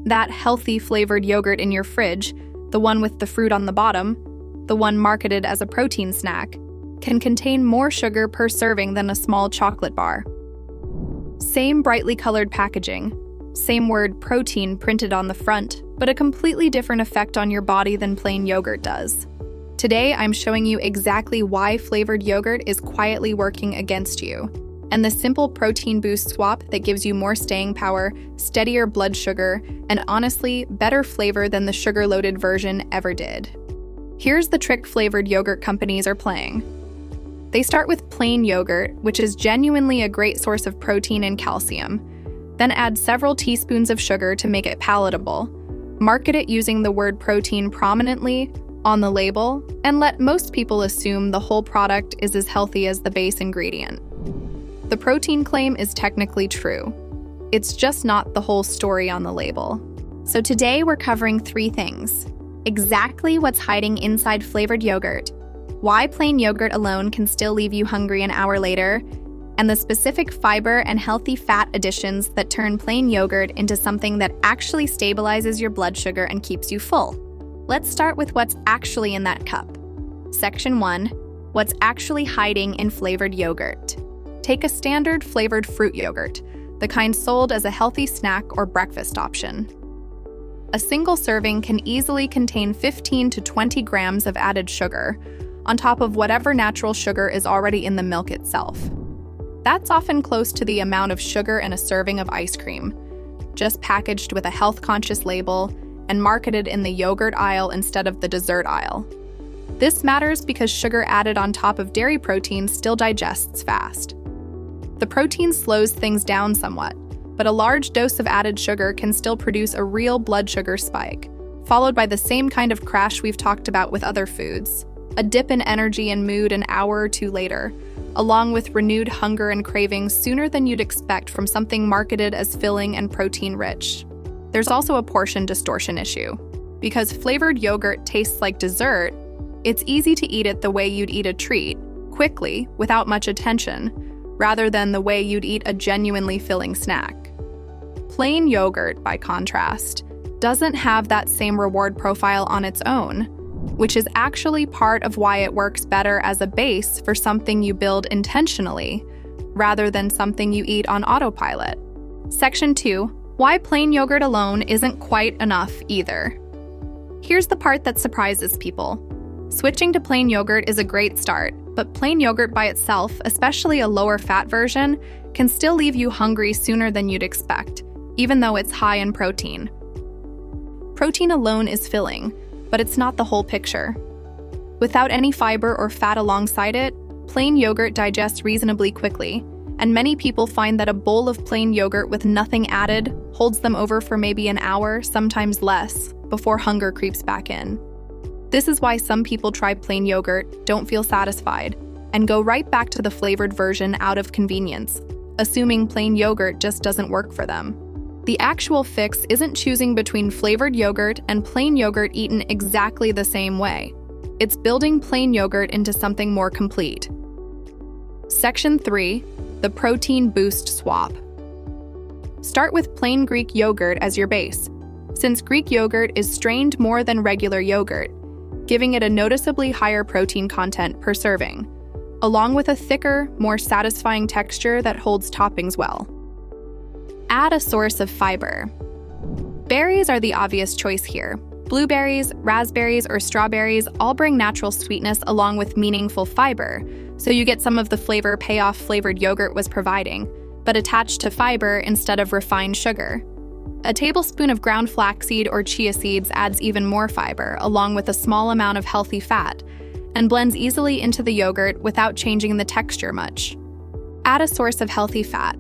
That healthy flavored yogurt in your fridge, the one with the fruit on the bottom, the one marketed as a protein snack, can contain more sugar per serving than a small chocolate bar. Same brightly colored packaging, same word protein printed on the front, but a completely different effect on your body than plain yogurt does. Today, I'm showing you exactly why flavored yogurt is quietly working against you, and the simple protein boost swap that gives you more staying power, steadier blood sugar, and honestly, better flavor than the sugar-loaded version ever did. Here's the trick flavored yogurt companies are playing. They start with plain yogurt, which is genuinely a great source of protein and calcium, then add several teaspoons of sugar to make it palatable, market it using the word protein prominently on the label, and let most people assume the whole product is as healthy as the base ingredient. The protein claim is technically true. It's just not the whole story on the label. So today we're covering 3 things. Exactly what's hiding inside flavored yogurt, why plain yogurt alone can still leave you hungry an hour later, and the specific fiber and healthy fat additions that turn plain yogurt into something that actually stabilizes your blood sugar and keeps you full. Let's start with what's actually in that cup. Section 1, what's actually hiding in flavored yogurt. Take a standard flavored fruit yogurt, the kind sold as a healthy snack or breakfast option. A single serving can easily contain 15 to 20 grams of added sugar, on top of whatever natural sugar is already in the milk itself. That's often close to the amount of sugar in a serving of ice cream, just packaged with a health-conscious label and marketed in the yogurt aisle instead of the dessert aisle. This matters because sugar added on top of dairy protein still digests fast. The protein slows things down somewhat, but a large dose of added sugar can still produce a real blood sugar spike, followed by the same kind of crash we've talked about with other foods, a dip in energy and mood an hour or 2 later, along with renewed hunger and cravings sooner than you'd expect from something marketed as filling and protein-rich. There's also a portion distortion issue. Because flavored yogurt tastes like dessert, it's easy to eat it the way you'd eat a treat, quickly, without much attention, rather than the way you'd eat a genuinely filling snack. Plain yogurt, by contrast, doesn't have that same reward profile on its own, which is actually part of why it works better as a base for something you build intentionally, rather than something you eat on autopilot. Section 2, why plain yogurt alone isn't quite enough either. Here's the part that surprises people. Switching to plain yogurt is a great start, but plain yogurt by itself, especially a lower fat version, can still leave you hungry sooner than you'd expect, even though it's high in protein. Protein alone is filling, but it's not the whole picture. Without any fiber or fat alongside it, plain yogurt digests reasonably quickly, and many people find that a bowl of plain yogurt with nothing added holds them over for maybe an hour, sometimes less, before hunger creeps back in. This is why some people try plain yogurt, don't feel satisfied, and go right back to the flavored version out of convenience, assuming plain yogurt just doesn't work for them. The actual fix isn't choosing between flavored yogurt and plain yogurt eaten exactly the same way. It's building plain yogurt into something more complete. Section 3, the protein boost swap. Start with plain Greek yogurt as your base, since Greek yogurt is strained more than regular yogurt, giving it a noticeably higher protein content per serving, along with a thicker, more satisfying texture that holds toppings well. Add a source of fiber. Berries are the obvious choice here. Blueberries, raspberries, or strawberries all bring natural sweetness along with meaningful fiber, so you get some of the flavor payoff flavored yogurt was providing, but attached to fiber instead of refined sugar. A tablespoon of ground flaxseed or chia seeds adds even more fiber, along with a small amount of healthy fat, and blends easily into the yogurt without changing the texture much. Add a source of healthy fat.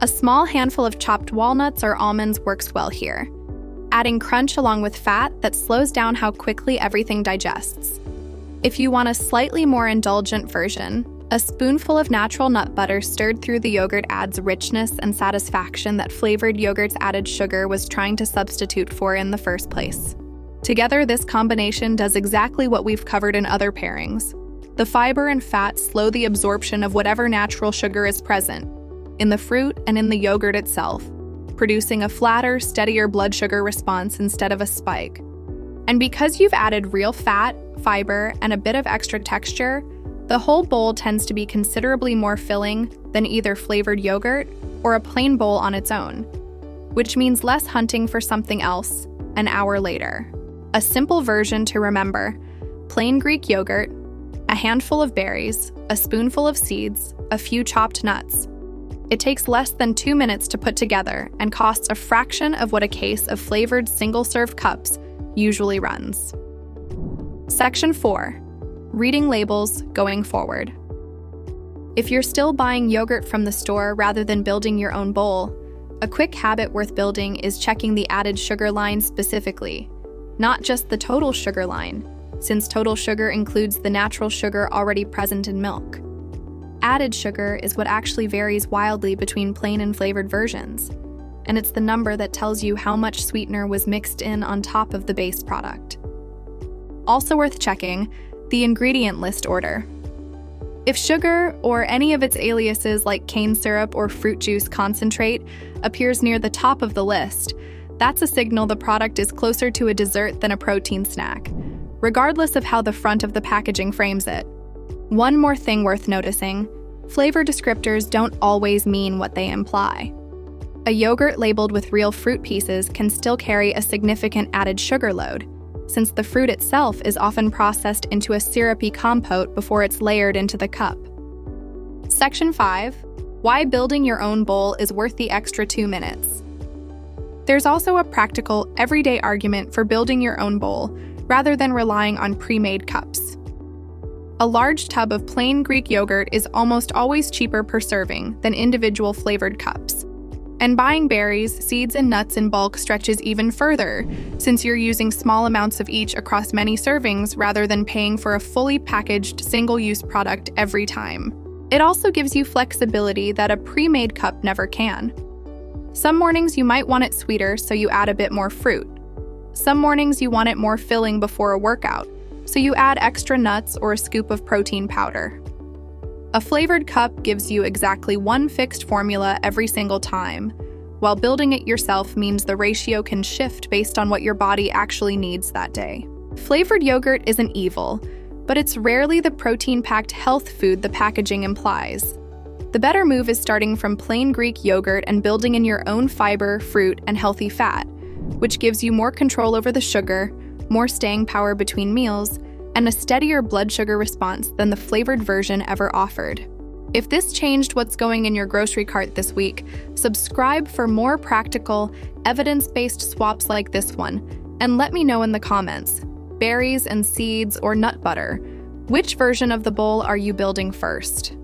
A small handful of chopped walnuts or almonds works well here, adding crunch along with fat that slows down how quickly everything digests. If you want a slightly more indulgent version, a spoonful of natural nut butter stirred through the yogurt adds richness and satisfaction that flavored yogurt's added sugar was trying to substitute for in the first place. Together, this combination does exactly what we've covered in other pairings. The fiber and fat slow the absorption of whatever natural sugar is present, in the fruit and in the yogurt itself, producing a flatter, steadier blood sugar response instead of a spike. And because you've added real fat, fiber, and a bit of extra texture, the whole bowl tends to be considerably more filling than either flavored yogurt or a plain bowl on its own, which means less hunting for something else an hour later. A simple version to remember: plain Greek yogurt, a handful of berries, a spoonful of seeds, a few chopped nuts. It takes less than 2 minutes to put together and costs a fraction of what a case of flavored single-serve cups usually runs. Section 4. Reading labels going forward. If you're still buying yogurt from the store rather than building your own bowl, a quick habit worth building is checking the added sugar line specifically, not just the total sugar line, since total sugar includes the natural sugar already present in milk. Added sugar is what actually varies wildly between plain and flavored versions, and it's the number that tells you how much sweetener was mixed in on top of the base product. Also worth checking, the ingredient list order. If sugar, or any of its aliases like cane syrup or fruit juice concentrate, appears near the top of the list, that's a signal the product is closer to a dessert than a protein snack, regardless of how the front of the packaging frames it. One more thing worth noticing: flavor descriptors don't always mean what they imply. A yogurt labeled with real fruit pieces can still carry a significant added sugar load, since the fruit itself is often processed into a syrupy compote before it's layered into the cup. Section 5. Why building your own bowl is worth the extra 2 minutes. There's also a practical, everyday argument for building your own bowl rather than relying on pre-made cups. A large tub of plain Greek yogurt is almost always cheaper per serving than individual flavored cups. And buying berries, seeds, and nuts in bulk stretches even further, since you're using small amounts of each across many servings rather than paying for a fully packaged, single-use product every time. It also gives you flexibility that a pre-made cup never can. Some mornings you might want it sweeter, so you add a bit more fruit. Some mornings you want it more filling before a workout, so you add extra nuts or a scoop of protein powder. A flavored cup gives you exactly one fixed formula every single time, while building it yourself means the ratio can shift based on what your body actually needs that day. Flavored yogurt isn't evil, but it's rarely the protein-packed health food the packaging implies. The better move is starting from plain Greek yogurt and building in your own fiber, fruit, and healthy fat, which gives you more control over the sugar, more staying power between meals, and a steadier blood sugar response than the flavored version ever offered. If this changed what's going in your grocery cart this week, subscribe for more practical, evidence-based swaps like this one, and let me know in the comments: berries and seeds or nut butter? Which version of the bowl are you building first?